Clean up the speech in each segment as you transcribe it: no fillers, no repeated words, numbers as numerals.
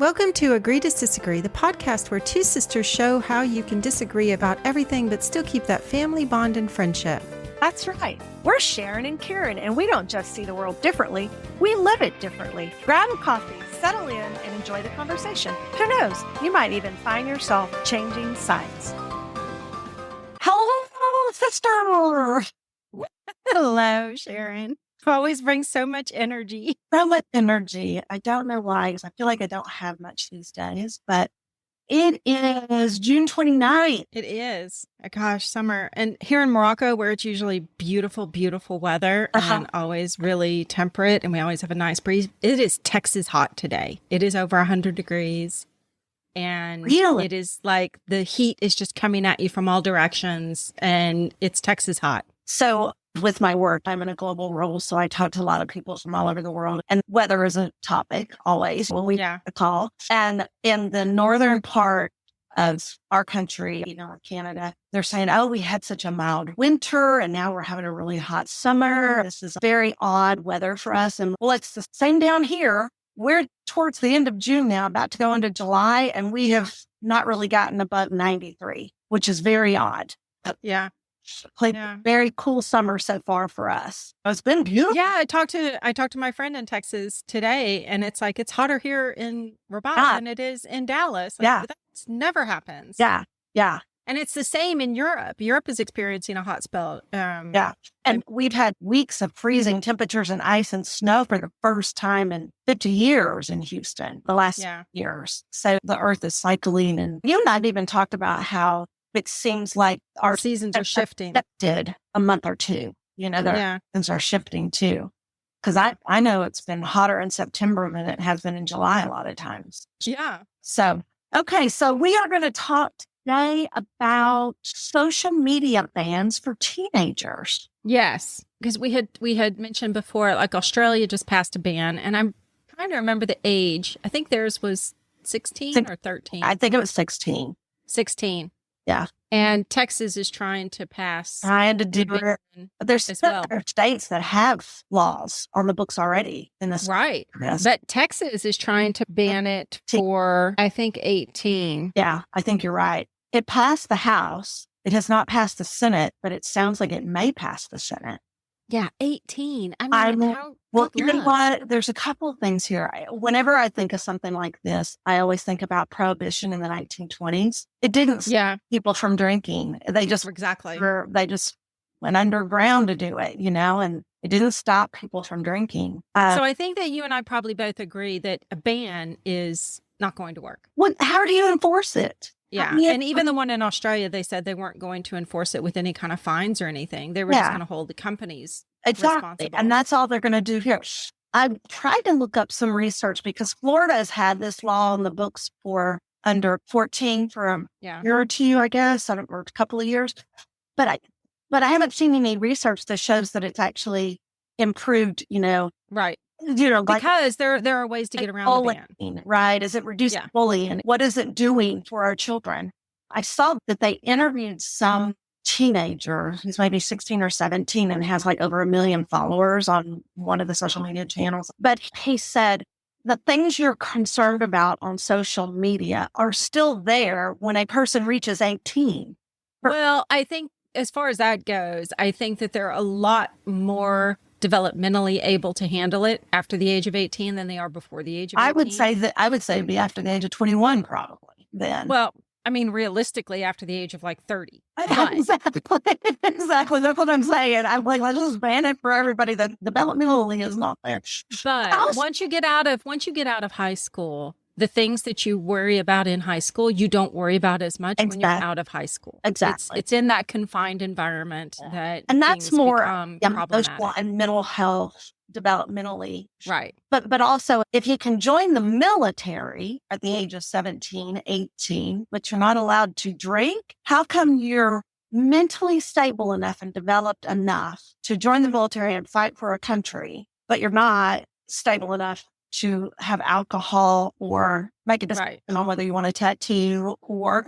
Welcome to Agree to Disagree, the podcast where two sisters show how you can disagree about everything but still keep that family bond and friendship. That's right. We're Sharon and Karen, and we don't just see the world differently, we live it differently. Grab a coffee, settle in, and enjoy the conversation. Who knows? You might even find yourself changing sides. Hello, sister! Hello, Sharon. Always brings so much energy. So much energy. I don't know why, because I feel like I don't have much these days, but it is June 29th. It is. Gosh, summer. And here in Morocco, where it's usually beautiful, beautiful weather and always really temperate, and we always have a nice breeze, it is Texas hot today. It is over 100 degrees. And Really? it is like the heat is just coming at you from all directions, and it's Texas hot. So with my work, I'm in a global role, so I talk to a lot of people from all over the world, and weather is a topic always when we call. And in the northern part of our country, Canada, they're saying, oh, we had such a mild winter and now we're having a really hot summer. This is very odd weather for us. And well, it's the same down here. We're towards the end of June now, about to go into July, and we have not really gotten above 93, which is very odd. Yeah. Very cool summer so far for us. It's been beautiful. Yeah, I talked to my friend in Texas today, and it's like it's hotter here in Rabat than it is in Dallas. That never happens. Yeah. And it's the same in Europe. Europe is experiencing a hot spell. And we've had weeks of freezing temperatures and ice and snow for the first time in 50 years in Houston, the last years. So the earth is cycling. And you and I have even talked about how it seems like our seasons are shifting. Did a month or two, seasons are shifting too. Because I know it's been hotter in September than it has been in July a lot of times. Yeah. So, okay. So we are going to talk today about social media bans for teenagers. Yes. Because we had mentioned before, like Australia just passed a ban, and I'm trying to remember the age. I think theirs was 16 or 13. I think it was 16. 16. Yeah. And Texas is trying to pass. Trying to do it. There's states that have laws on the books already in this. Right. Yes. But Texas is trying to ban it for, I think, 18. Yeah, I think you're right. It passed the House. It has not passed the Senate, but it sounds like it may pass the Senate. Yeah, 18. I mean, well, you know what? There's a couple of things here. Whenever I think of something like this, I always think about prohibition in the 1920s. It didn't stop people from drinking. They just they just went underground to do it, and it didn't stop people from drinking. So I think that you and I probably both agree that a ban is not going to work. Well, how do you enforce it? Yeah. And even the one in Australia, they said they weren't going to enforce it with any kind of fines or anything. They were just going to hold the companies responsible. And that's all they're going to do here. I've tried to look up some research because Florida has had this law on the books for under 14 for a year or two, I guess, or a couple of years. But I haven't seen any research that shows that it's actually improved, Right. Because there are ways to get around the ban. Right. Is it reducing bullying? What is it doing for our children? I saw that they interviewed some teenager who's maybe 16 or 17 and has like over 1 million followers on one of the social media channels. But he said the things you're concerned about on social media are still there when a person reaches 18. Well, I think as far as that goes, I think that they're a lot more developmentally able to handle it after the age of 18 than they are before the age of 18. I would say it'd be after the age of 21 probably then. Well, I mean, realistically, after the age of like 30. Exactly. That's what I'm saying. I'm like, let's just ban it for everybody. The developmentally is not there. But once you get out of high school, the things that you worry about in high school, you don't worry about as much when you're out of high school. Exactly. It's in that confined environment and that's more emotional and mental health developmentally. Right. But also if you can join the military at the age of 17, 18, but you're not allowed to drink, how come you're mentally stable enough and developed enough to join the military and fight for a country, but you're not stable enough to have alcohol or make a decision on whether you want a tattoo or,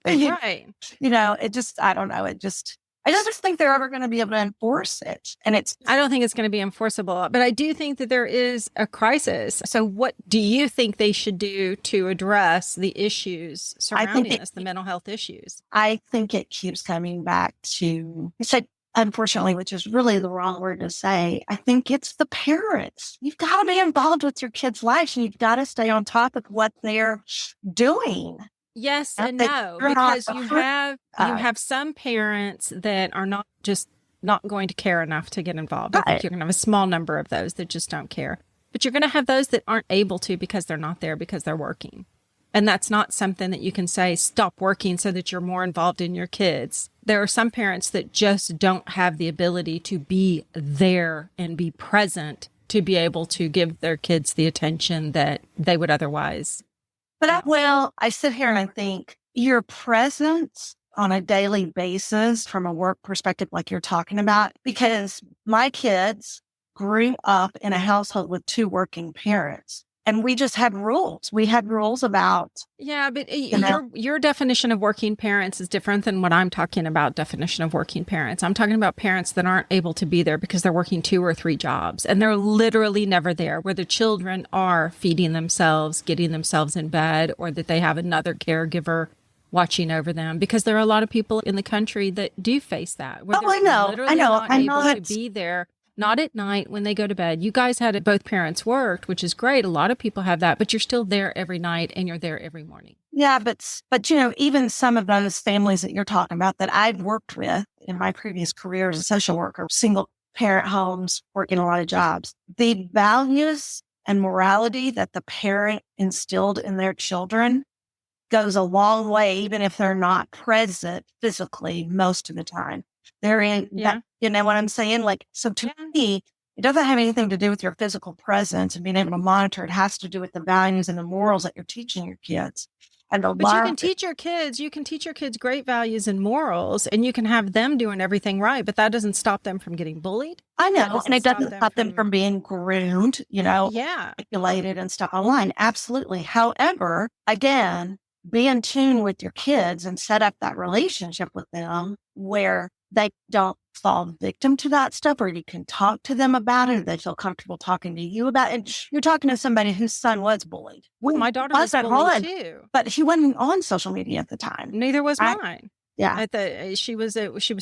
right. it just, I don't know. It just, I just think they're ever going to be able to enforce it. And I don't think it's going to be enforceable, but I do think that there is a crisis. So what do you think they should do to address the issues surrounding us, the mental health issues? I think it keeps coming back to, I said, unfortunately, which is really the wrong word to say. I think it's the parents. You've got to be involved with your kids' lives, and you've got to stay on top of what they're doing. Yes and no, because you have some parents that are not going to care enough to get involved. I think you're going to have a small number of those that just don't care. But you're going to have those that aren't able to because they're not there, because they're working. And that's not something that you can say, stop working so that you're more involved in your kids. There are some parents that just don't have the ability to be there and be present to be able to give their kids the attention that they would otherwise. But I sit here and I think your presence on a daily basis from a work perspective, like you're talking about, because my kids grew up in a household with 2 working parents. And we just had rules. We had rules about. Yeah, but your definition of working parents is different than what I'm talking about definition of working parents. I'm talking about parents that aren't able to be there because they're working 2 or 3 jobs and they're literally never there, where the children are feeding themselves, getting themselves in bed, or that they have another caregiver watching over them, because there are a lot of people in the country that do face that. I know. Not able to be there. Not at night when they go to bed. You guys had it, both parents worked, which is great. A lot of people have that, but you're still there every night and you're there every morning. Yeah, but even some of those families that you're talking about that I've worked with in my previous career as a social worker, single parent homes, working a lot of jobs, the values and morality that the parent instilled in their children goes a long way, even if they're not present physically most of the time. They're in, you know what I'm saying? Like, so to me, it doesn't have anything to do with your physical presence and being able to monitor. It has to do with the values and the morals that you're teaching your kids. But you can teach your kids great values and morals, and you can have them doing everything right, but that doesn't stop them from getting bullied. I know. And it doesn't stop them from being groomed, manipulated and stuff online. Absolutely. However, again, be in tune with your kids and set up that relationship with them where they don't fall victim to that stuff, or you can talk to them about it, or they feel comfortable talking to you about it. And you're talking to somebody whose son was bullied. My daughter was bullied too. But he wasn't on social media at the time. Neither was mine. Yeah. She was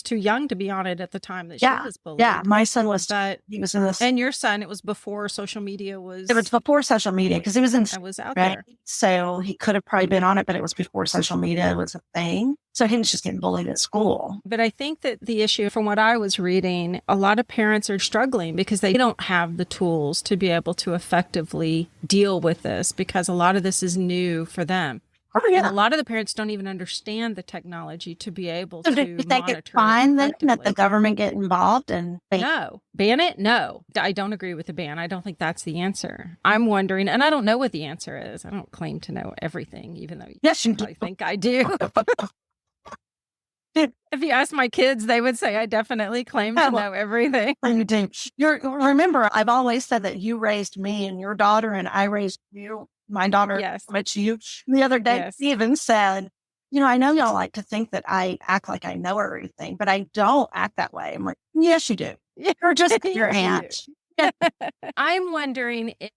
too young to be on it at the time that she was bullied. Yeah, my son was, he was in this. And your son, it was before social media was. It was before social media because he was in. I was out there. So he could have probably been on it, but it was before social media was a thing. So he was just getting bullied at school. But I think that the issue, from what I was reading, a lot of parents are struggling because they don't have the tools to be able to effectively deal with this, because a lot of this is new for them. Oh, yeah. And a lot of the parents don't even understand the technology to be able to monitor. Do you think it's fine then that the government get involved and ban it? No, I don't agree with the ban. I don't think that's the answer. I'm wondering, and I don't know what the answer is. I don't claim to know everything, even though you probably think I do. If you ask my kids, they would say I definitely claim to know everything. You do. Remember, I've always said that you raised me and your daughter, and I raised you. My daughter, met you. The other day, Steven said, I know y'all like to think that I act like I know everything, but I don't act that way. I'm like, yes, you do. You're just your aunt. I'm wondering if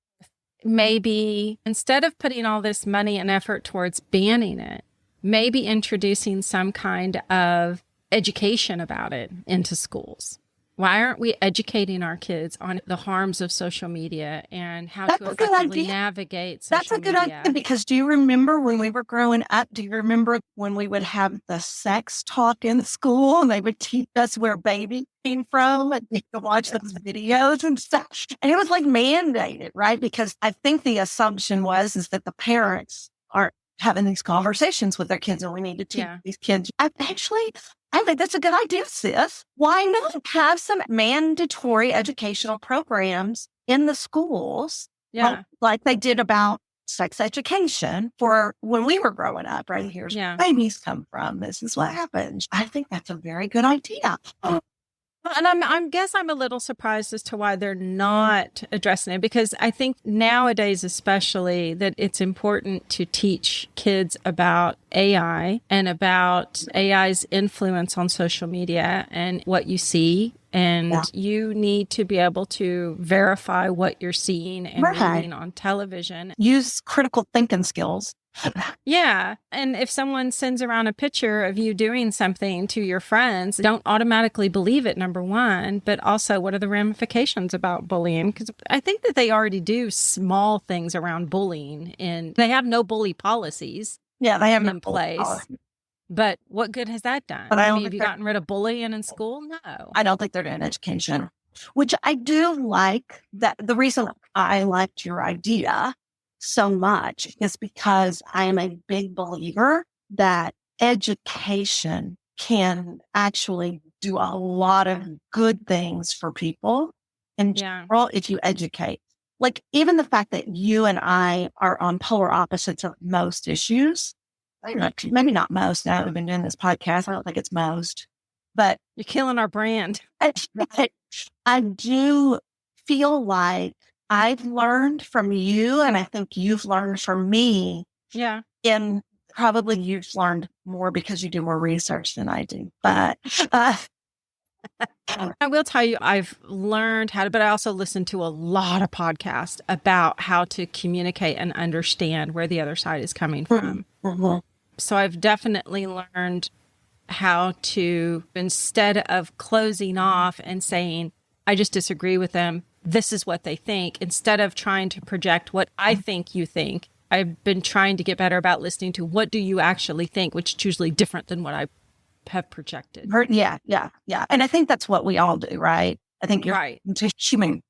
maybe instead of putting all this money and effort towards banning it, maybe introducing some kind of education about it into schools. Why aren't we educating our kids on the harms of social media and how to effectively navigate social media? That's a good idea, because do you remember when we were growing up, do you remember when we would have the sex talk in school and they would teach us where baby came from and we could watch those videos and stuff? And it was like mandated, right? Because I think the assumption is that the parents aren't having these conversations with their kids, and we need to teach these kids. I think that's a good idea, sis. Why not have some mandatory educational programs in the schools, like they did about sex education for when we were growing up, right? Here's where babies come from. This is what happens. I think that's a very good idea. And I guess I'm a little surprised as to why they're not addressing it, because I think nowadays, especially, that it's important to teach kids about AI and about AI's influence on social media and what you see. And you need to be able to verify what you're seeing and reading on television. Use critical thinking skills. Yeah. And if someone sends around a picture of you doing something to your friends, don't automatically believe it, number one. But also, what are the ramifications about bullying? Because I think that they already do small things around bullying, and they have no bully policies they have in place. But what good has that done? But have you gotten rid of bullying in school? No. I don't think they're doing education, which I do like. That the reason I liked your idea so much is because I am a big believer that education can actually do a lot of good things for people in general if you educate. Like even the fact that you and I are on polar opposites of most issues, maybe not most now that we've been doing this podcast, I don't think it's most, but you're killing our brand. I do feel like I've learned from you, and I think you've learned from me. Yeah. And probably you've learned more because you do more research than I do. But I will tell you, I've learned how to, but I also listen to a lot of podcasts about how to communicate and understand where the other side is coming from. Mm-hmm. So I've definitely learned how to, instead of closing off and saying, I just disagree with them, this is what they think, instead of trying to project what I think you think, I've been trying to get better about listening to what do you actually think, which is usually different than what I have projected. Yeah. And I think that's what we all do, right? I think you're right. It's a human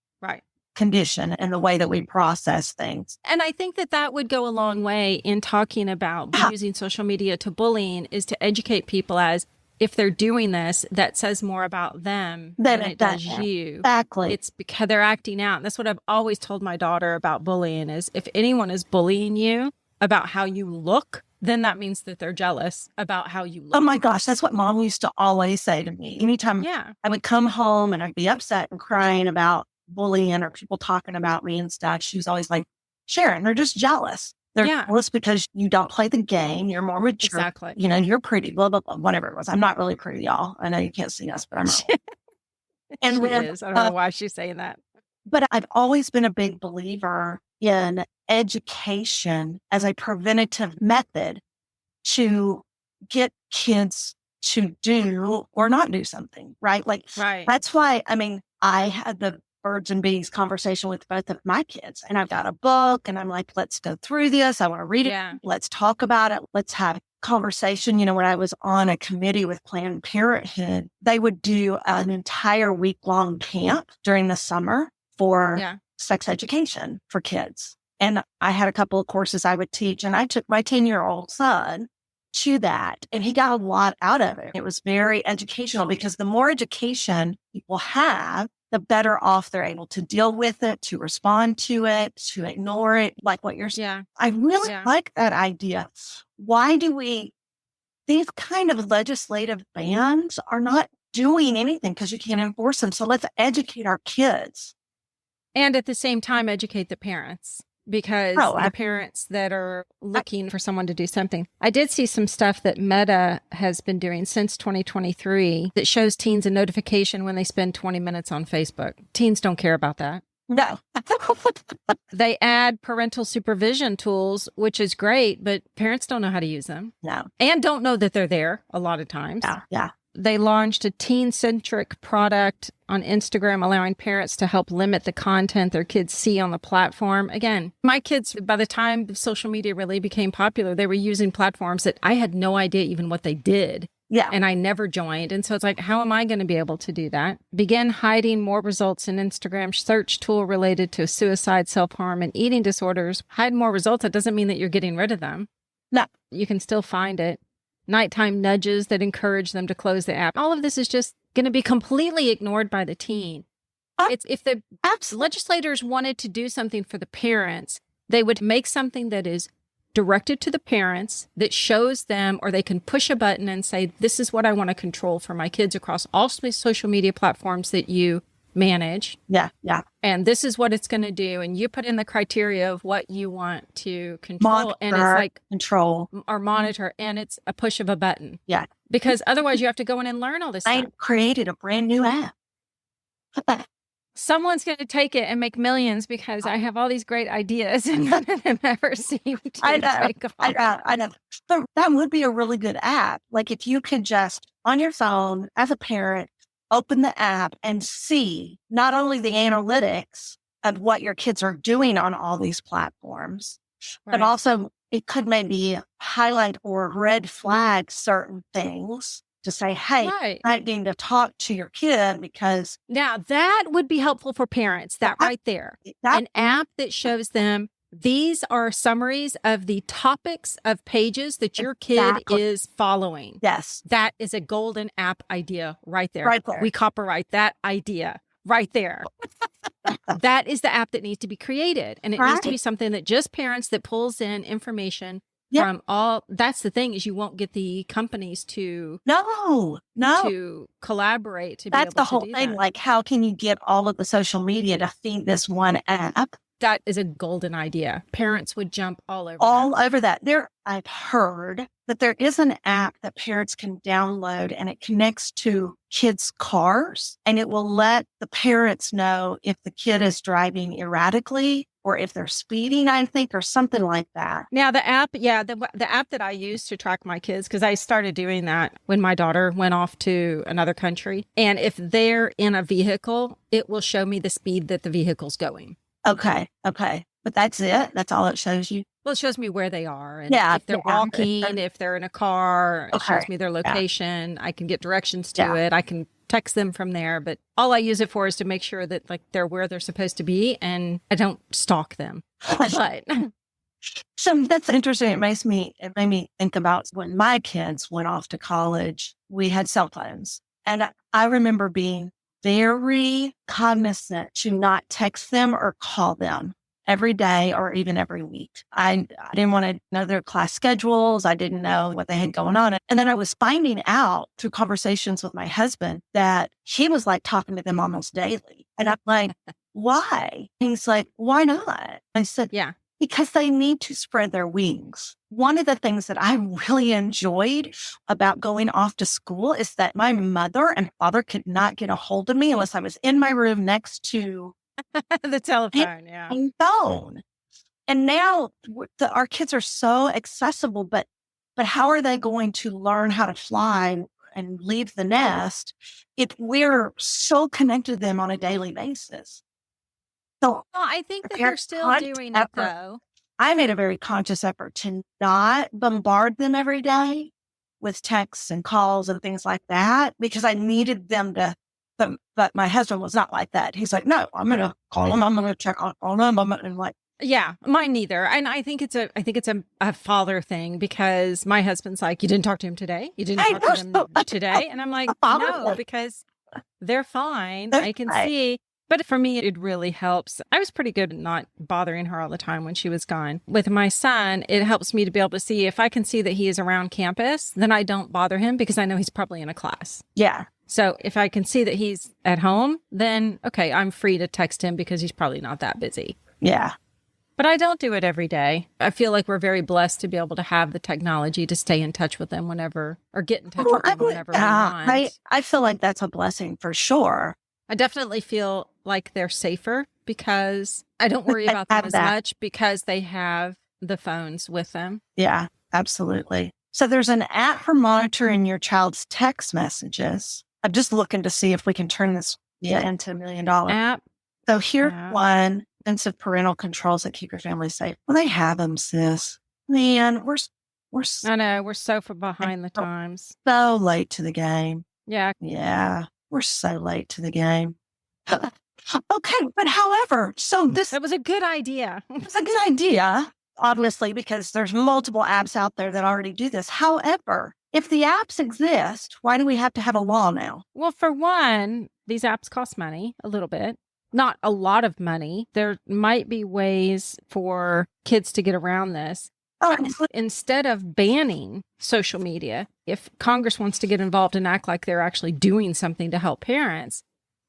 condition and the way that we process things. And I think that would go a long way in talking about using social media to bullying, is to educate people as, if they're doing this, that says more about them than it does you. Exactly. It's because they're acting out. And that's what I've always told my daughter about bullying is, if anyone is bullying you about how you look, then that means that they're jealous about how you look. Oh my gosh, that's what Mom used to always say to me. Anytime I would come home and I'd be upset and crying about bullying or people talking about me and stuff, she was always like, Sharon, they're just jealous. They're jealous because you don't play the game. You're more mature. Exactly. You're pretty, blah, blah, blah, whatever it was. I'm not really pretty, y'all. I know you can't see us, but I'm not. And she is. I don't know why she's saying that. But I've always been a big believer in education as a preventative method to get kids to do or not do something, right? That's why, I had the birds and bees conversation with both of my kids, and I've got a book and I'm like, let's go through this. I want to read it. Let's talk about it. Let's have a conversation. When I was on a committee with Planned Parenthood, they would do an entire week-long camp during the summer for sex education for kids. And I had a couple of courses I would teach, and I took my 10-year-old son to that, and he got a lot out of it. It was very educational because the more education people have, the better off they're able to deal with it, to respond to it, to ignore it, like what you're saying. I really like that idea. Why do these kind of legislative bans are not doing anything because you can't enforce them. So let's educate our kids. And at the same time, educate the parents. Because the parents that are looking for someone to do something. I did see some stuff that Meta has been doing since 2023 that shows teens a notification when they spend 20 minutes on Facebook. Teens don't care about that. No. They add parental supervision tools, which is great, but parents don't know how to use them. No. And don't know that they're there a lot of times. Yeah. They launched a teen-centric product on Instagram, allowing parents to help limit the content their kids see on the platform. Again, my kids, by the time social media really became popular, they were using platforms that I had no idea even what they did. Yeah. And I never joined. And so it's like, how am I going to be able to do that? Begin hiding more results in Instagram search tool related to suicide, self-harm, and eating disorders. Hide more results. That doesn't mean that you're getting rid of them. No. You can still find it. Nighttime nudges that encourage them to close the app. All of this is just going to be completely ignored by the teen. If the legislators wanted to do something for the parents, they would make something that is directed to the parents that shows them, or they can push a button and say, this is what I want to control for my kids across all social media platforms that you manage. Yeah. Yeah. And this is what it's going to do. And you put in the criteria of what you want to control. Monitor, and it's like control or monitor. And it's a push of a button. Yeah. Because otherwise you have to go in and learn all this stuff. I created a brand new app. Someone's going to take it and make millions because I have all these great ideas and none of them ever seem to take off. I know. But that would be a really good app. Like if you could just, on your phone, as a parent, open the app and see not only the analytics of what your kids are doing on all these platforms, but also it could maybe highlight or red flag certain things to say, hey, I need to talk to your kid because... Now, that would be helpful for parents, that right there. An app that shows them these are summaries of the topics of pages that your kid is following. Yes. That is a golden app idea right there. Right there. We copyright that idea right there. That is the app that needs to be created. And it needs to be something that just parents that pulls in information from all. That's the thing, is you won't get the companies to to collaborate to that's be able the whole to do thing. that. Like, how can you get all of the social media to feed this one app? That is a golden idea. Parents would jump all over over that. I've heard that there is an app that parents can download and it connects to kids' cars and it will let the parents know if the kid is driving erratically or if they're speeding, I think, or something like that. Now the app, the app that I use to track my kids, because I started doing that when my daughter went off to another country. And if they're in a vehicle, it will show me the speed that the vehicle's going. Okay. But that's it? That's all it shows you? Well, it shows me where they are. And if they're walking, if they're in a car, it shows me their location. I can get directions to it. I can text them from there. But all I use it for is to make sure that like they're where they're supposed to be and I don't stalk them. But so that's interesting. It made me think about when my kids went off to college, we had cell phones. And I remember being very cognizant to not text them or call them every day or even every week. I didn't want to know their class schedules. I didn't know what they had going on. And then I was finding out through conversations with my husband that he was like talking to them almost daily. And I'm like, why? And he's like, why not? I said, because they need to spread their wings. One of the things that I really enjoyed about going off to school is that my mother and father could not get a hold of me unless I was in my room next to the telephone, phone. And now our kids are so accessible, but how are they going to learn how to fly and leave the nest if we're so connected to them on a daily basis? So I think that they're still doing it, though. I made a very conscious effort to not bombard them every day with texts and calls and things like that because I needed them to. But my husband was not like that. He's like, no, I'm going to call him. I'm going to check on him. And like, mine neither. And I think it's a father thing because my husband's like, you didn't talk to him today. You didn't talk to him today. And I'm like, no, because they're fine. I can see. But for me, it really helps. I was pretty good at not bothering her all the time when she was gone. With my son, it helps me to be able to see if I can see that he is around campus, then I don't bother him because I know he's probably in a class. Yeah. So if I can see that he's at home, then, okay, I'm free to text him because he's probably not that busy. Yeah. But I don't do it every day. I feel like we're very blessed to be able to have the technology to stay in touch with them whenever, or get in touch with them whenever we want. I feel like that's a blessing for sure. I definitely feel like they're safer because I don't worry about them as much because they have the phones with them. Yeah, absolutely. So there's an app for monitoring your child's text messages. I'm just looking to see if we can turn this into $1 million app. So here's one. Extensive parental controls that keep your family safe. Well, they have them, sis. Man, I know, we're so far behind the times. So late to the game. Yeah. Yeah. We're so late to the game. Okay. But however, that was a good idea. It's a good idea, obviously, because there's multiple apps out there that already do this. However, if the apps exist, why do we have to have a law now? Well, for one, these apps cost money, a little bit. Not a lot of money. There might be ways for kids to get around this. Instead of banning social media, if Congress wants to get involved and act like they're actually doing something to help parents,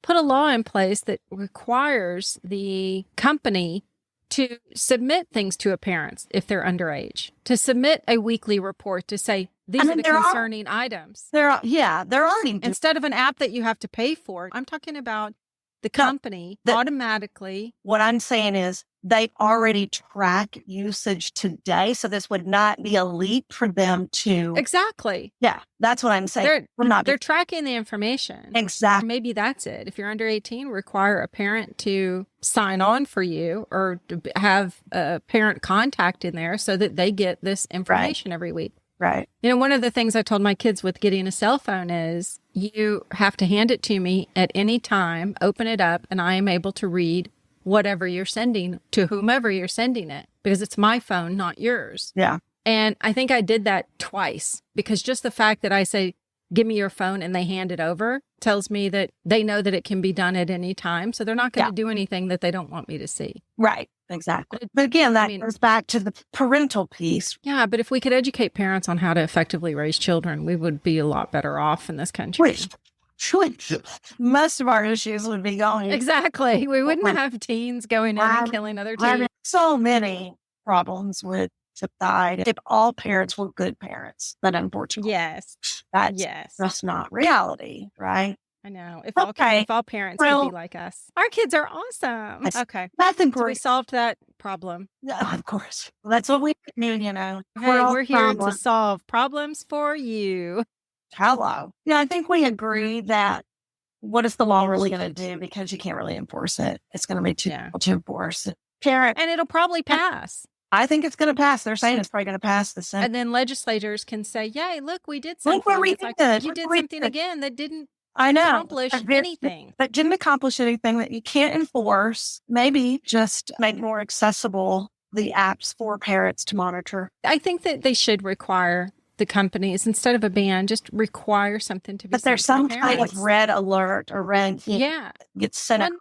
put a law in place that requires the company to submit things to a parent if they're underage, to submit a weekly report to say, these are the concerning items. They're already instead of an app that you have to pay for. I'm talking about the company automatically. What I'm saying is they already track usage today. So this would not be a leap for them to. Exactly. Yeah, that's what I'm saying. They're tracking the information. Exactly. Maybe that's it. If you're under 18, require a parent to sign on for you or to have a parent contact in there so that they get this information every week. Right. You know, one of the things I told my kids with getting a cell phone is you have to hand it to me at any time, open it up, and I am able to read whatever you're sending to whomever you're sending it because it's my phone, not yours. Yeah. And I think I did that twice because just the fact that I say, give me your phone and they hand it over tells me that they know that it can be done at any time. So they're not going to do anything that they don't want me to see. Right. Exactly. But again, that goes back to the parental piece. Yeah. But if we could educate parents on how to effectively raise children, we would be a lot better off in this country. Most of our issues would be going. Exactly. We wouldn't have teens going in and killing other teens. So many problems would subside if all parents were good parents. But unfortunately, that's not reality, right? I know. If all parents could be like us. Our kids are awesome. Okay. That's so we solved that problem. Of course. Well, that's what we do, you know. Hey, we're here to solve problems for you. Hello. Yeah, I think we agree that what is the law really going to do? Because you can't really enforce it. It's going to be too difficult to enforce. And it'll probably pass. I think it's going to pass. They're saying it's probably going to pass the Senate. And then legislators can say, yay, look, we did something. Look what we did. You did something again that didn't accomplish anything. That didn't accomplish anything that you can't enforce. Maybe just make more accessible the apps for parents to monitor. I think that they should require the companies, instead of a ban, just require something to be. But there's some kind of red alert or red gets sent out.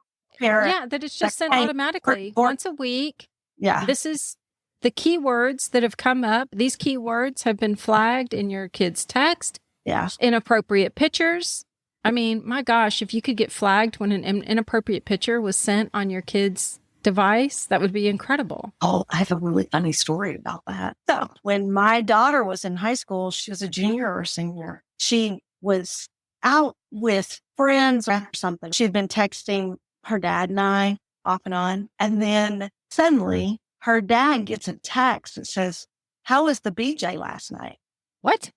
That it's just sent automatically once a week. Yeah. This is the keywords that have come up. These keywords have been flagged in your kid's text. Yeah. Inappropriate pictures. I mean, my gosh, if you could get flagged when an inappropriate picture was sent on your kid's device, that would be incredible. Oh, I have a really funny story about that. So when my daughter was in high school, she was a junior or senior. She was out with friends or something. She'd been texting her dad and I off and on. And then suddenly her dad gets a text that says, how was the BJ last night? What?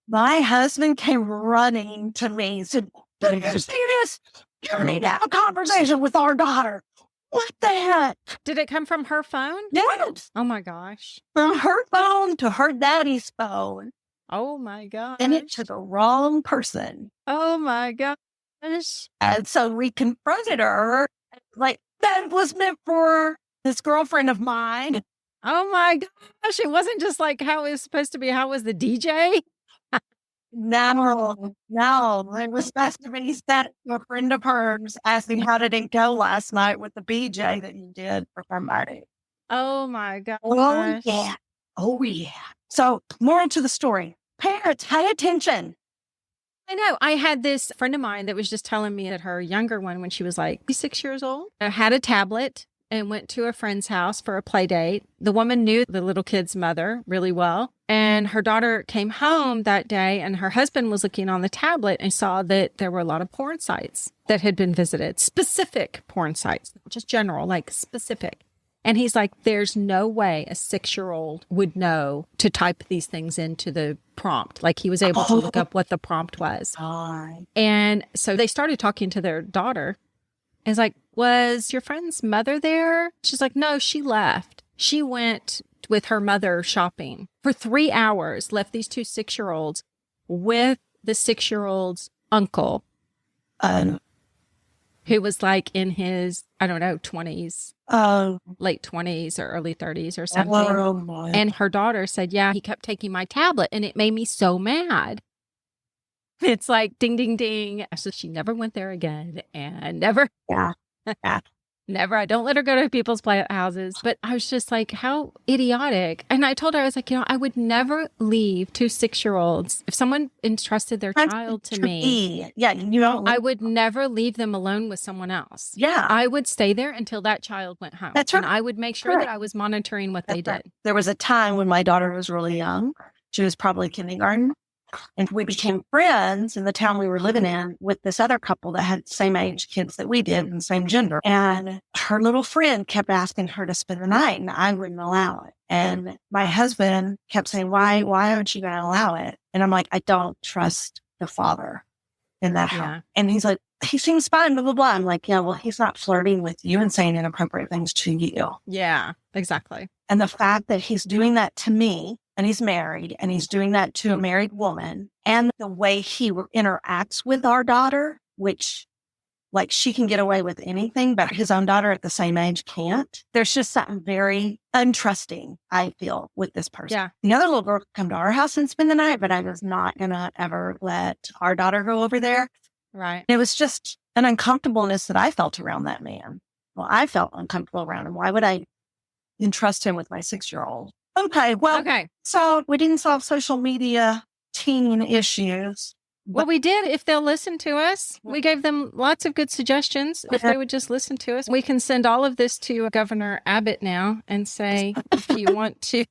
My husband came running to me and said, did you see this? You need to have a conversation with our daughter. What the heck? Did it come from her phone? Yes. Oh my gosh. From her phone to her daddy's phone. Oh my gosh. And it to the wrong person. Oh my gosh. And so we confronted her. Like, that was meant for this girlfriend of mine. Oh my gosh. It wasn't just like how it was supposed to be. How was the DJ? No. It was supposed to be sent to a friend of hers asking how did it go last night with the BJ that you did for somebody. Oh my gosh. Oh yeah. So more into the story. Parents, pay attention. I know. I had this friend of mine that was just telling me that her younger one, when she was like 6 years old, had a tablet and went to a friend's house for a play date. The woman knew the little kid's mother really well. And her daughter came home that day and her husband was looking on the tablet and saw that there were a lot of porn sites that had been visited, specific porn sites, not just general, like specific. And he's like, there's no way a 6-year-old would know to type these things into the prompt. Like he was able to look up what the prompt was. And so they started talking to their daughter. And it's like, was your friend's mother there? She's like, no, she left. She went with her mother shopping for 3 hours, left these two 6-year-olds with the 6-year-old's uncle, who was like in his, I don't know, 20s, late 20s or early 30s or something. And her daughter said, yeah, he kept taking my tablet and it made me so mad. It's like ding, ding, ding. So she never went there again and never. Yeah. Never. I don't let her go to people's playhouses. But I was just like, how idiotic. And I told her, I was like, I would never leave 2 6-year-olds. If someone entrusted their child to me, I would never leave them alone with someone else. Yeah. I would stay there until that child went home. That's right. And I would make sure that I was monitoring what they did. There was a time when my daughter was really young. She was probably kindergarten. And we became friends in the town we were living in with this other couple that had the same age kids that we did and same gender. And her little friend kept asking her to spend the night and I wouldn't allow it. And my husband kept saying, why aren't you going to allow it? And I'm like, I don't trust the father in that house. And he's like, he seems fine, blah, blah, blah. I'm like, yeah, well, he's not flirting with you and saying inappropriate things to you. Yeah, exactly. And the fact that he's doing that to me, and he's married, and he's doing that to a married woman, and the way he interacts with our daughter, which, like, she can get away with anything, but his own daughter at the same age can't. There's just something very untrusting, I feel, with this person. Yeah. The other little girl could come to our house and spend the night, but I was not going to ever let our daughter go over there. Right. It was just an uncomfortableness that I felt around that man. Well, I felt uncomfortable around him. Why would I entrust him with my 6-year-old? Okay, well, so we didn't solve social media teen issues. Well, we did. If they'll listen to us, we gave them lots of good suggestions. If they would just listen to us, we can send all of this to Governor Abbott now and say, if you want to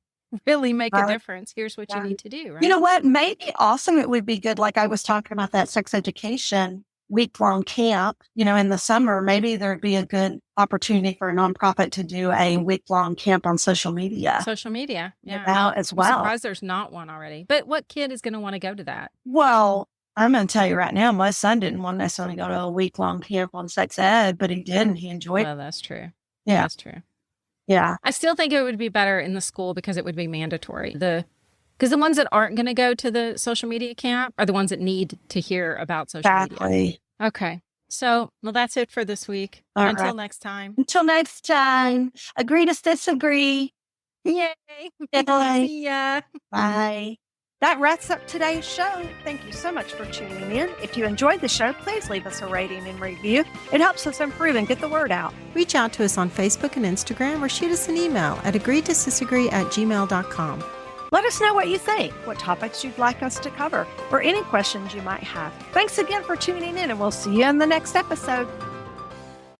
really make a difference, here's what you need to do. Right? You know what? Maybe also it would be good. Like I was talking about that sex education week-long camp, in the summer, maybe there'd be a good opportunity for a nonprofit to do a week-long camp on social media. Social media, yeah. Now as well. I'm surprised there's not one already. But what kid is going to want to go to that? Well, I'm going to tell you right now, my son didn't want to necessarily go to a week-long camp on sex ed, but he did, and he enjoyed it. Well, that's true. Yeah. That's true. Yeah. I still think it would be better in the school because it would be mandatory. Because the ones that aren't going to go to the social media camp are the ones that need to hear about social media. Okay. So, well, that's it for this week. Until next time. Until next time. Agree to disagree. Yay. Bye. See ya. Bye. That wraps up today's show. Thank you so much for tuning in. If you enjoyed the show, please leave us a rating and review. It helps us improve and get the word out. Reach out to us on Facebook and Instagram or shoot us an email at agreetodisagree@gmail.com. Let us know what you think, what topics you'd like us to cover, or any questions you might have. Thanks again for tuning in, and we'll see you in the next episode.